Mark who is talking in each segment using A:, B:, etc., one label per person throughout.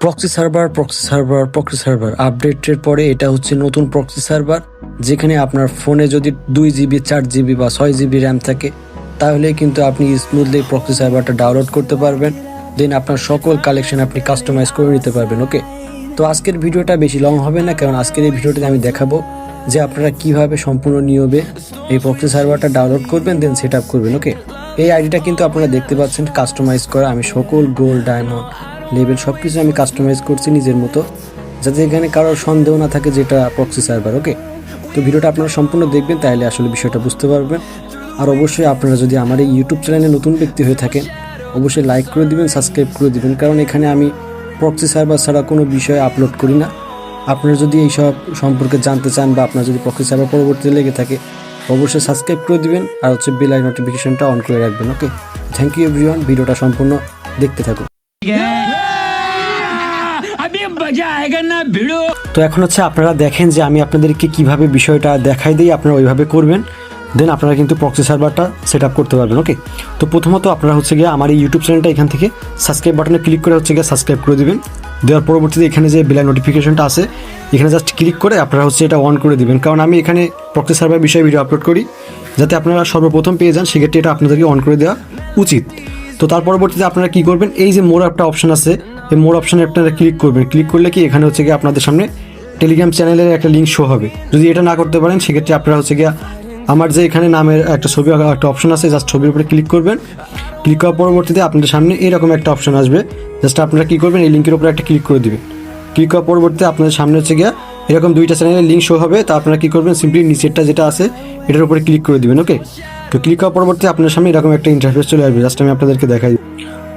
A: Proxy server আপডেটের পরে এটা হচ্ছে নতুন প্রক্সি সার্ভার, যেখানে আপনার ফোনে যদি 2 GB 4 GB বা 6 GB র্যাম থাকে তাহলে কিন্তু আপনি স্মুথলি প্রক্সি সার্ভারটা ডাউনলোড করতে পারবেন। দেন আপনার সকল কালেকশন আপনি কাস্টমাইজ করে নিতে পারবেন। ওকে, তো আজকের ভিডিওটা বেশি লং হবে না, কারণ আজকের এই ভিডিওটাতে আমি দেখাবো যে আপনারা কিভাবে সম্পূর্ণ নিয়মে এই প্রক্সি সার্ভারটা ডাউনলোড করবেন, দেন সেট আপ করবেন। ওকে, এই আইডিটা কিন্তু আপনারা দেখতে পাচ্ছেন কাস্টমাইজ করা। আমি সকল গোল্ড, ডায়মন্ড, লেভেল সব কিছু আমি কাস্টমাইজ করছি নিজের মতো, যাতে এখানে কারোর সন্দেহ না থাকে যেটা প্রক্সি সার্ভার। ওকে, তো ভিডিওটা আপনারা সম্পূর্ণ দেখবেন, তাহলে আসলে বিষয়টা বুঝতে পারবেন। আর অবশ্যই আপনারা যদি আমার এই ইউটিউব চ্যানেলে নতুন ব্যক্তি হয়ে থাকেন অবশ্যই লাইক করে দিবেন, সাবস্ক্রাইব করে দিবেন, কারণ এখানে আমি প্রক্সি সার্ভার ছাড়া কোনো বিষয় আপলোড করি না। আপনারা যদি এইসব সম্পর্কে জানতে চান বা আপনার যদি প্রক্সি সার্ভার পরবর্তীতে লেগে থাকে অবশ্যই সাবস্ক্রাইব করে দিবেন আর হচ্ছে বেল আইকন নোটিফিকেশনটা অন করে রাখবেন। ওকে, থ্যাংক ইউ এভরিওয়ান, ভিডিওটা সম্পূর্ণ দেখতে থাকুন। তো এখন হচ্ছে আপনারা দেখেন যে আমি আপনাদেরকে কিভাবে বিষয়টা দেখাই দিই, আপনারা ওইভাবে করবেন, দেন আপনারা কিন্তু প্রক্সি সার্ভারটা সেট আপ করতে পারবেন। ওকে, তো প্রথমত আপনারা হচ্ছে গিয়ে আমার এই ইউটিউব চ্যানেলটা এখান থেকে সাবস্ক্রাইব বাটনে ক্লিক করে হচ্ছে গিয়ে সাবস্ক্রাইব করে দিবেন। দেওয়ার পরবর্তীতে এখানে যে বেল নোটিফিকেশনটা আছে এখানে জাস্ট ক্লিক করে আপনারা হচ্ছে এটা অন করে দিবেন, কারণ আমি এখানে প্রক্সি সার্ভার বিষয়ে ভিডিও আপলোড করি, যাতে আপনারা সর্বপ্রথম পেয়ে যান, সেক্ষেত্রে এটা আপনাদেরকে অন করে দেওয়া উচিত। তো তার পরবর্তীতে আপনারা কী করবেন, এই যে মোর একটা অপশন আছে, এই মোর অপশানে আপনারা ক্লিক করবেন। ক্লিক করলে কি এখানে হচ্ছে গিয়ে আপনাদের সামনে টেলিগ্রাম চ্যানেলের একটা লিঙ্ক শো হবে। যদি এটা না করতে পারেন সেক্ষেত্রে আপনারা হচ্ছে গিয়ে আমার যে এখানে নামের একটা ছবি, একটা অপশন আছে, জাস্ট ছবির উপরে ক্লিক করবেন। ক্লিক করার পরবর্তীতে আপনাদের সামনে এরকম একটা অপশন আসবে, জাস্ট আপনারা কী করবেন, এই লিঙ্কের উপরে একটা ক্লিক করে দিবেন। ক্লিক করার পরবর্তীতে আপনাদের সামনে হচ্ছে গিয়ে এরকম 2টা চ্যানেলের লিঙ্ক শো হবে। তা আপনারা কী করবেন, সিম্পলি নিচেরটা যেটা আছে এটার উপরে ক্লিক করে দিবেন। ওকে, তো ক্লিক করার পরবর্তীতে আপনার সামনে এরকম একটা ইন্টারফেস চলে আসবে, জাস্ট আমি আপনাদেরকে দেখাই।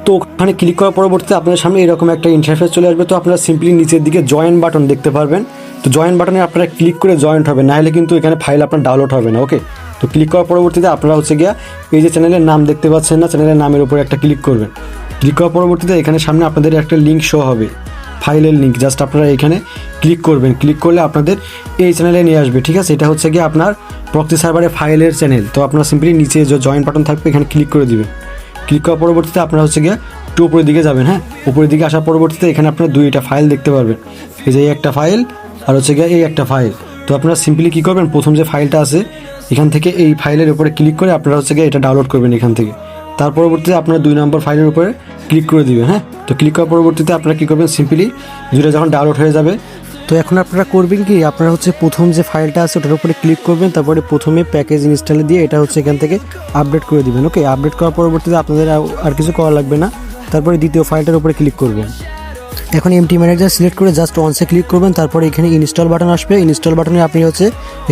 A: তো ওখানে ক্লিক করার পরবর্তীতে আপনাদের সামনে এরকম একটা ইন্টারফেস চলে আসবে। তো আপনারা সিম্পলি নিচের দিকে জয়েন বাটন দেখতে পারবেন, তো জয়েন বাটনে আপনারা ক্লিক করে জয়েন্ট হবে, না হলে কিন্তু এখানে ফাইল আপনার ডাউনলোড হবে না। ওকে, তো ক্লিক করার পরবর্তীতে আপনারা হচ্ছে গিয়া এই যে চ্যানেলের নাম দেখতে পাচ্ছেন না, চ্যানেলের নামের উপরে একটা ক্লিক করবেন। ক্লিক করার পরবর্তীতে এখানে সামনে আপনাদের একটা লিঙ্ক শো হবে, ফাইলের লিঙ্ক, জাস্ট আপনারা এখানে ক্লিক করবেন। ক্লিক করলে আপনাদের এই চ্যানেলে নিয়ে আসবে। ঠিক আছে, এটা হচ্ছে গিয়ে আপনার প্রক্সি সার্ভারের ফাইলের চ্যানেল। তো আপনারা সিম্পলি নিচে যে জয়েন বাটন থাকবে এখানে ক্লিক করে দিবেন। ক্লিক করার পরবর্তীতে আপনারা হচ্ছে গিয়ে একটু উপরের দিকে যাবেন। হ্যাঁ, উপরের দিকে আসার পরবর্তীতে এখানে আপনারা 2টা ফাইল দেখতে পারবেন, এই যে এই একটা ফাইল আর হচ্ছে গিয়ে এই একটা ফাইল। তো আপনারা সিম্পলি কী করবেন, প্রথম যে ফাইলটা আছে এখান থেকে এই ফাইলের উপরে ক্লিক করে আপনারা হচ্ছে গিয়ে এটা ডাউনলোড করবেন এখান থেকে। তার পরবর্তীতে আপনারা 2 নম্বর ফাইলের উপরে ক্লিক করে দিবেন। হ্যাঁ, তো ক্লিক করার পরবর্তীতে আপনারা কী করবেন, সিম্পলি যেটা যখন ডাউনলোড হয়ে যাবে, তো এখন আপনারা করবেন কি, আপনারা হচ্ছে প্রথম যে ফাইলটা আছে ওটার উপরে ক্লিক করবেন, তারপরে প্রথমে প্যাকেজ ইনস্টলে দিয়ে এটা হচ্ছে এখান থেকে আপডেট করে দিবেন। ওকে, আপডেট করার পরবর্তীতে আপনাদের আর কিছু করা লাগবে না। তারপরে দ্বিতীয় ফাইলটার উপরে ক্লিক করবেন। এখন এমটি ম্যানেজার সিলেক্ট করে জাস্ট ওয়ান্সে ক্লিক করবেন, তারপরে এখানে ইনস্টল বাটন আসবে, ইনস্টল বাটনে আপনি হচ্ছে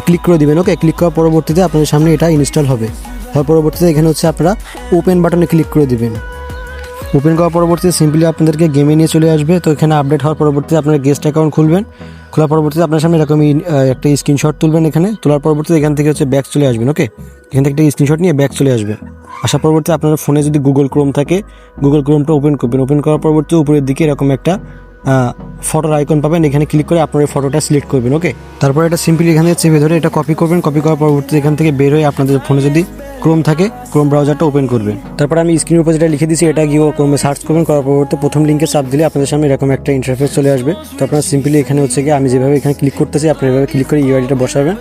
A: ক্লিক করে দিবেন। ওকে, ক্লিক করার পরবর্তীতে আপনাদের সামনে এটা ইনস্টল হবে। তার পরবর্তীতে এখানে হচ্ছে আপনারা ওপেন বাটনে ক্লিক করে দিবেন। ওপেন করার পরবর্তীতে সিম্পলি আপনাদেরকে গেমে নিয়ে চলে আসবে। তো এখানে আপডেট হওয়ার পরবর্তীতে আপনারা গেস্ট অ্যাকাউন্ট খুলবেন। খোলার পরবর্তীতে আপনার সামনে এরকমই একটা স্ক্রিনশট তুলবেন। এখানে তোলার পরবর্তীতে এখান থেকে হচ্ছে ব্যাক চলে আসবেন। ওকে, এখান থেকে একটা স্ক্রিনশট নিয়ে ব্যাক চলে আসবে। আসার পরবর্তীতে আপনার ফোনে যদি গুগল ক্রোম থাকে গুগল ক্রোমটা ওপেন করবেন। ওপেন করার পরবর্তীতে উপরের দিকে এরকম একটা ফটোর আইকন পাবেন, এখানে ক্লিক করে আপনার এই ফটোটা সিলেক্ট করবেন। ওকে, তারপর এটা সিম্পলি এখানে চেপে ধরে এটা কপি করবেন। কপি করার পরবর্তীতে এখান থেকে বের হয়ে আপনাদের ফোনে যদি ক্রোম থাকে ক্রোম ব্রাউজারটা ওপেন করবেন। তারপর আমি স্ক্রিনের উপর যেটা লিখে দিচ্ছি এটা গিয়ে ক্রোমে সার্চ করবেন। করার পরবর্তীতে প্রথম লিঙ্কে চাপ দিলে আপনাদের সামনে এরকম একটা ইন্টারফেস চলে আসবে। তো আপনারা সিম্পলি এখানে হচ্ছে গিয়ে আমি যেভাবে এখানে ক্লিক করতেছি আপনারা এভাবে ক্লিক করে ইউআইডিটা বসাবেন।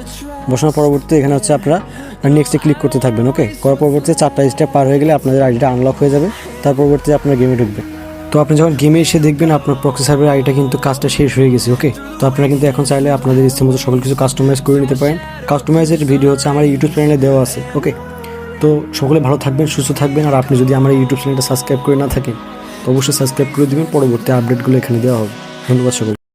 A: বসানোর পরবর্তীতে এখানে হচ্ছে আপনারা নেক্সটে ক্লিক করতে থাকবেন। ওকে, করার পরবর্তীতে 4টা স্টেপ পার হয়ে গেলে আপনাদের আইডিটা আনলক হয়ে যাবে। তার পরবর্তীতে আপনারা গেমে ঢুকবেন। তো আপনি যখন গেমে এসে দেখবেন আপনার প্রক্সি সার্ভারের আইডিটা কিন্তু কাজটা শেষ হয়ে গেছে। ওকে, তো আপনারা কিন্তু এখন চাইলে আপনাদের ইচ্ছে মতো সকল কিছু কাস্টমাইজ করে নিতে পারেন। কাস্টমাইজের ভিডিও হচ্ছে আমার ইউটিউব চ্যানেলে দেওয়া আছে। ওকে, তো সকলে ভালো থাকবেন, সুস্থ থাকবেন। আর আপনি যদি আমার ইউটিউব চ্যানেলটা সাবস্ক্রাইব করে না থাকেন তো অবশ্যই সাবস্ক্রাইব করে দিবেন, পরবর্তী আপডেটগুলো এখানে দেওয়া হবে। ধন্যবাদ সকল।